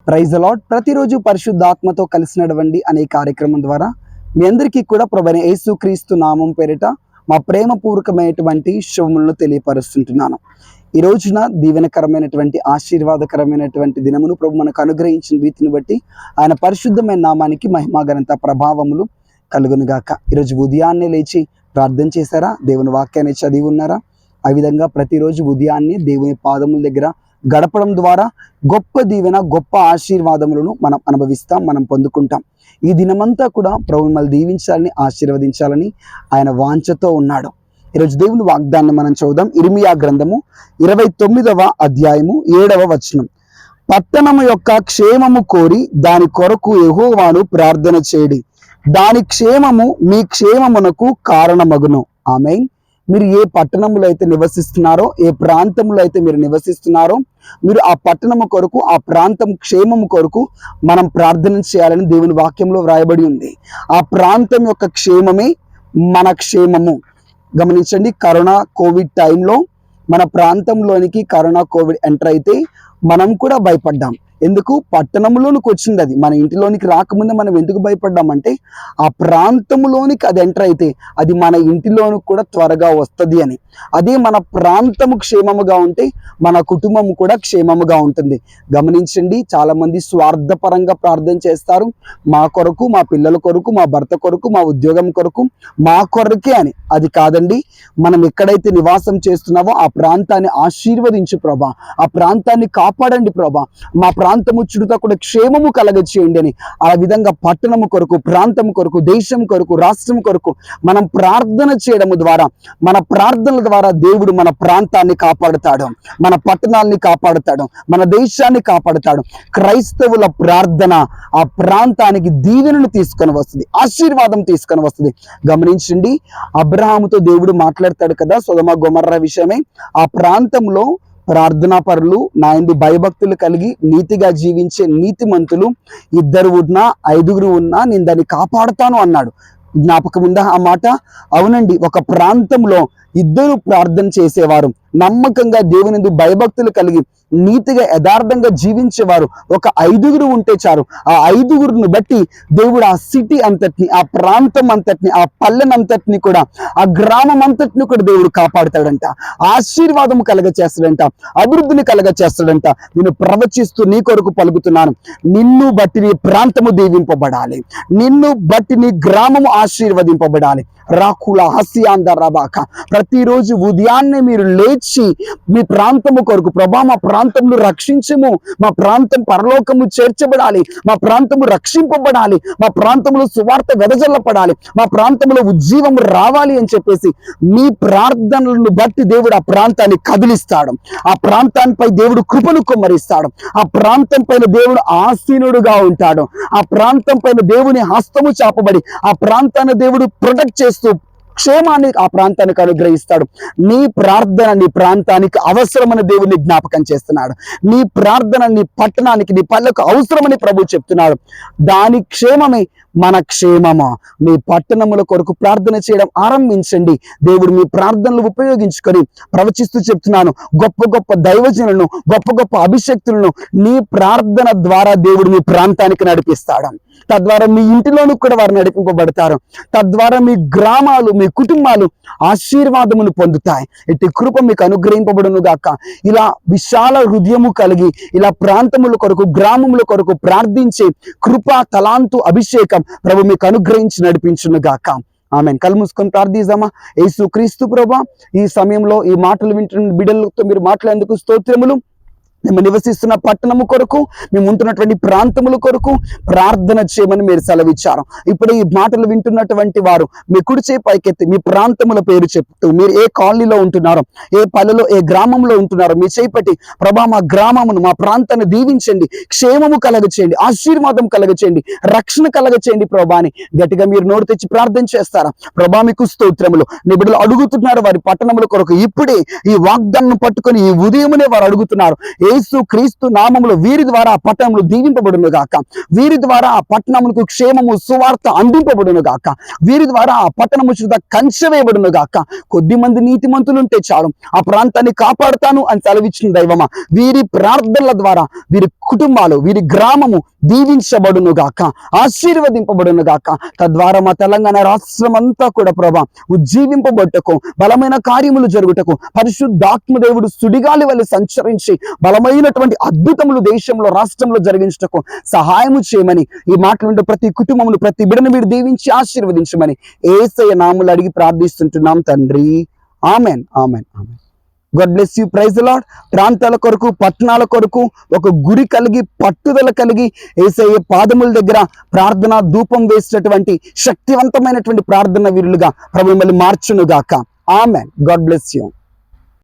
Praise the lord. ప్రతిరోజు పరిశుద్ధాత్మతో కలిసి నడవండి అనే కార్యక్రమం ద్వారా మీ అందరికీ కూడా ప్రభువైన యేసుక్రీస్తు నామం పేరిట మా ప్రేమపూర్వకమైనటువంటి శుభములను తెలియపరుస్తుంటున్నాను. ఈ రోజున దీవెనకరమైనటువంటి ఆశీర్వాదకరమైనటువంటి దినమును ప్రభు మనకు అనుగ్రహించిన రీతిని బట్టి ఆయన పరిశుద్ధమైన నామానికి మహిమ ఘనత ప్రభావములు కలుగునుగాక. ఈరోజు ఉదయాన్నే లేచి ప్రార్థన చేశారా? దేవుని వాక్యాన్ని చదివి ఉన్నారా? ఆ విధంగా ప్రతిరోజు ఉదయాన్నే దేవుని పాదముల దగ్గర గడపడం ద్వారా గొప్ప దీవెన, గొప్ప ఆశీర్వాదములను మనం అనుభవిస్తాం, మనం పొందుకుంటాం. ఈ దినమంతా కూడా ప్రభు మిమ్మల్ని దీవించాలని, ఆశీర్వదించాలని ఆయన వాంఛతో ఉన్నాడు. ఈరోజు దేవుని వాగ్దానం మనం చూద్దాం. ఇర్మియా గ్రంథము 29వ అధ్యాయము 7వ వచనం. పట్టణము యొక్క క్షేమము కోరి దాని కొరకు యెహోవాను ప్రార్థన చేయుడి, దాని క్షేమము మీ క్షేమమునకు కారణమగును. ఆమేన్. మీరు ఏ పట్టణంలో అయితే నివసిస్తున్నారో, ఏ ప్రాంతంలో అయితే మీరు నివసిస్తున్నారో, మీరు ఆ పట్టణము కొరకు, ఆ ప్రాంతం క్షేమము కొరకు మనం ప్రార్థన చేయాలని దేవుని వాక్యంలో వ్రాయబడి ఉంది. ఆ ప్రాంతం యొక్క క్షేమమే మన క్షేమము. గమనించండి, కరోనా కోవిడ్ టైంలో మన ప్రాంతంలోనికి కరోనా కోవిడ్ ఎంటర్ అయితే మనం కూడా భయపడ్డాం. ఎందుకు? పట్టణంలోనికి వచ్చింది అది. మన ఇంటిలోనికి రాకముందే మనం ఎందుకు భయపడ్డామంటే ఆ ప్రాంతంలోనికి అది ఎంటర్ అయితే అది మన ఇంటిలోనికి కూడా త్వరగా వస్తుంది అని. అదే మన ప్రాంతము క్షేమముగా ఉంటే మన కుటుంబం కూడా క్షేమముగా ఉంటుంది. గమనించండి, చాలామంది స్వార్థపరంగా ప్రార్థన చేస్తారు. మా కొరకు, మా పిల్లల కొరకు, మా భర్త కొరకు, మా ఉద్యోగం కొరకు, మా కొరకే అని. అది కాదండి. మనం ఎక్కడైతే నివాసం చేస్తున్నామో ఆ ప్రాంతాన్ని ఆశీర్వదించు ప్రభా, ఆ ప్రాంతాన్ని కాపాడండి ప్రభా, మా ప్రాంతము చుట్టూ కూడా క్షేమము కలగచేయండి అని. ఆ విధంగా పట్టణము కొరకు, ప్రాంతం కొరకు, దేశం కొరకు, రాష్ట్రం కొరకు మనం ప్రార్థన చేయడం ద్వారా, మన ప్రార్థనల ద్వారా దేవుడు మన ప్రాంతాన్ని కాపాడుతాడు, మన పట్టణాన్ని కాపాడుతాడు, మన దేశాన్ని కాపాడుతాడు. క్రైస్తవుల ప్రార్థన ఆ ప్రాంతానికి దీవెనను తీసుకొని వస్తుంది, ఆశీర్వాదం తీసుకొని వస్తుంది. గమనించండి, అబ్రహాముతో దేవుడు మాట్లాడతాడు కదా సొదొమ గొమొర్రా విషయమే. ఆ ప్రాంతంలో ప్రార్థనా పరులు, నా యందు భయభక్తులు కలిగి నీతిగా జీవించే నీతిమంతులు 2 ఉన్నా 5 ఉన్నా నేను దాన్ని కాపాడుతాను అన్నాడు. జ్ఞాపకం ఉందా ఆ మాట? అవునండి. ఒక ప్రాంతంలో 2 ప్రార్థన చేసేవారు, నమ్మకంగా దేవుని యందు భయభక్తులు కలిగి నీతిగా యథార్థంగా జీవించేవారు ఒక 5 ఉంటే చాలు. ఆ 5 బట్టి దేవుడు ఆ సిటీ అంతటిని, ఆ ప్రాంతం అంతటిని, ఆ పల్లెనంతటిని కూడా, ఆ గ్రామం అంతటిని కూడా దేవుడు కాపాడుతాడంట, ఆశీర్వాదం కలగ చేస్తాడంట, అభివృద్ధిని కలగ చేస్తాడంట. నేను ప్రవచిస్తూ నీ కొరకు పలుకుతున్నాను, నిన్ను బట్టి నీ ప్రాంతము దీవింపబడాలి, నిన్ను బట్టి నీ గ్రామము ఆశీర్వదింపబడాలి. రాకుల హసియాంద రబాక. ప్రతిరోజు ఉదయాన్నే మీరు లేచి మీ ప్రాంతము కొరకు, ప్రభా మా ప్రాంతంలో రక్షించము, మా ప్రాంతం పరలోకము చేర్చబడాలి, మా ప్రాంతము రక్షింపబడాలి, మా ప్రాంతంలో సువార్త వెదజల్లపడాలి, మా ప్రాంతంలో ఉజ్జీవము రావాలి అని చెప్పేసి మీ ప్రార్థనలను బట్టి దేవుడు ఆ ప్రాంతాన్ని కదిలిస్తాడు, ఆ ప్రాంతానిపై దేవుడు కృపను కుమ్మరిస్తాడు, ఆ ప్రాంతం పైన దేవుడు ఆసీనుడుగా ఉంటాడు, ఆ ప్రాంతం పైన దేవుని హస్తము చాపబడి ఆ ప్రాంతాన్ని దేవుడు ప్రొటెక్ట్ చేస్తూ క్షేమాన్ని ఆ ప్రాంతానికి అనుగ్రహిస్తాడు. నీ ప్రార్థన నీ ప్రాంతానికి అవసరమని దేవుని జ్ఞాపకం చేస్తున్నాడు. నీ ప్రార్థన నీ పట్టణానికి, నీ పల్లెకు అవసరమని ప్రభు చెప్తున్నాడు. దాని క్షేమమే మన క్షేమమా. మీ పట్టణముల కొరకు ప్రార్థన చేయడం ఆరంభించండి. దేవుడు మీ ప్రార్థనలు ఉపయోగించుకొని ప్రవచిస్తూ చెప్తున్నాను, గొప్ప గొప్ప దైవజనులను, గొప్ప గొప్ప అభిషక్తులను నీ ప్రార్థన ద్వారా దేవుడు మీ ప్రాంతానికి నడిపిస్తాడు. తద్వారా మీ ఇంటిలోనూ కూడా వారు నడిపింపబడతారు. తద్వారా మీ గ్రామాలు, మీ కుటుంబాలు ఆశీర్వాదమును పొందుతాయి. ఇటు కృప మీకు అనుగ్రహింపబడును గాక. ఇలా విశాల హృదయము కలిగి ఇలా ప్రాంతముల కొరకు, గ్రామముల కొరకు ప్రార్థించే కృప, తలాంతు, అభిషేకం ప్రభు మీకు అనుగ్రహించి నడిపించును గాక. ఆమేన్. కళ్ళు మూసుకొని ప్రార్థిద్దామా? యేసుక్రీస్తు ప్రభువా, ఈ సమయంలో ఈ మాటలు వింటున్న బిడ్డలతో మీరు మాట్లాడేందుకు స్తోత్రములు. మేము నివసిస్తున్న పట్టణము కొరకు, మేము ఉంటున్నటువంటి ప్రాంతముల కొరకు ప్రార్థన చేయమని మీరు సెలవిచ్చారు. ఇప్పుడు ఈ మాటలు వింటున్నటువంటి వారు మీ కుడి చేయి పైకెత్తి మీ ప్రాంతముల పేరు చెప్తూ, మీరు ఏ కాలనీలో ఉంటున్నారో, ఏ పల్లెలో, ఏ గ్రామంలో ఉంటున్నారో మీ చేయి పట్టి, ప్రభా మా గ్రామమును, మా ప్రాంతాన్ని దీవించండి, క్షేమము కలగచేయండి, ఆశీర్వాదం కలగచేయండి, రక్షణ కలగచేయండి ప్రభా అని గట్టిగా మీరు నోరు తెచ్చి ప్రార్థన చేస్తారా? ప్రభా మీకు స్తోత్రములు. నిబిడలు అడుగుతున్నారు వారి పట్టణముల కొరకు. ఇప్పుడే ఈ వాగ్దానం పట్టుకొని ఈ ఉదయమునే వారు అడుగుతున్నారు. యేసు క్రీస్తు నామములో వీరి ద్వారా ఆ పట్టణములు దీవింపబడును గాక. వీరి ద్వారా ఆ పట్టణములకు క్షేమము సువార్త అందింపబడును గాక. వీరి ద్వారా ఆ పట్టణము చుట్టూ కంచె వేయబడును గాక. కొద్ది మంది నీతిమంతులు ఉంటే చాలు, ఆ ప్రాంతాన్ని కాపాడుతాను అని సెలవిచ్చిన దైవమా, వీరి ప్రార్థనల ద్వారా వీరి కుటుంబాలు, వీరి గ్రామము దీవించబడును గాక, ఆశీర్వదింపబడును గాక. తద్వారా మా తెలంగాణ రాష్ట్రం అంతా కూడా ప్రభా ఉజ్జీవింపబట్టకు, బలమైన కార్యములు జరుగుటకు, పరిశుద్ధాత్మ దేవుడు సుడిగాలి వల్ల సంచరించి బలమైనటువంటి అద్భుతములు దేశంలో రాష్ట్రంలో జరిగించటకు సహాయము చేయమని, ఈ మాటలు ప్రతి కుటుంబమును ప్రతి బిడ్డను మీరు దీవించి ఆశీర్వదించమని యేసయ్య నామములో అడిగి ప్రార్థిస్తుంటున్నాం తండ్రి. Amen, amen, amen. God bless you. Praise the Lord. ప్రాంతాల కొరకు, పట్టణాల కొరకు ఒక గురి కలిగి, పట్టుదల కలిగి యేసయ్య పాదముల దగ్గర ప్రార్థన ధూపం వేసినటువంటి శక్తివంతమైనటువంటి ప్రార్థన వీరులుగా ప్రభు మిమ్మల్ని మార్చును గాక. ఆమెన్. God bless you.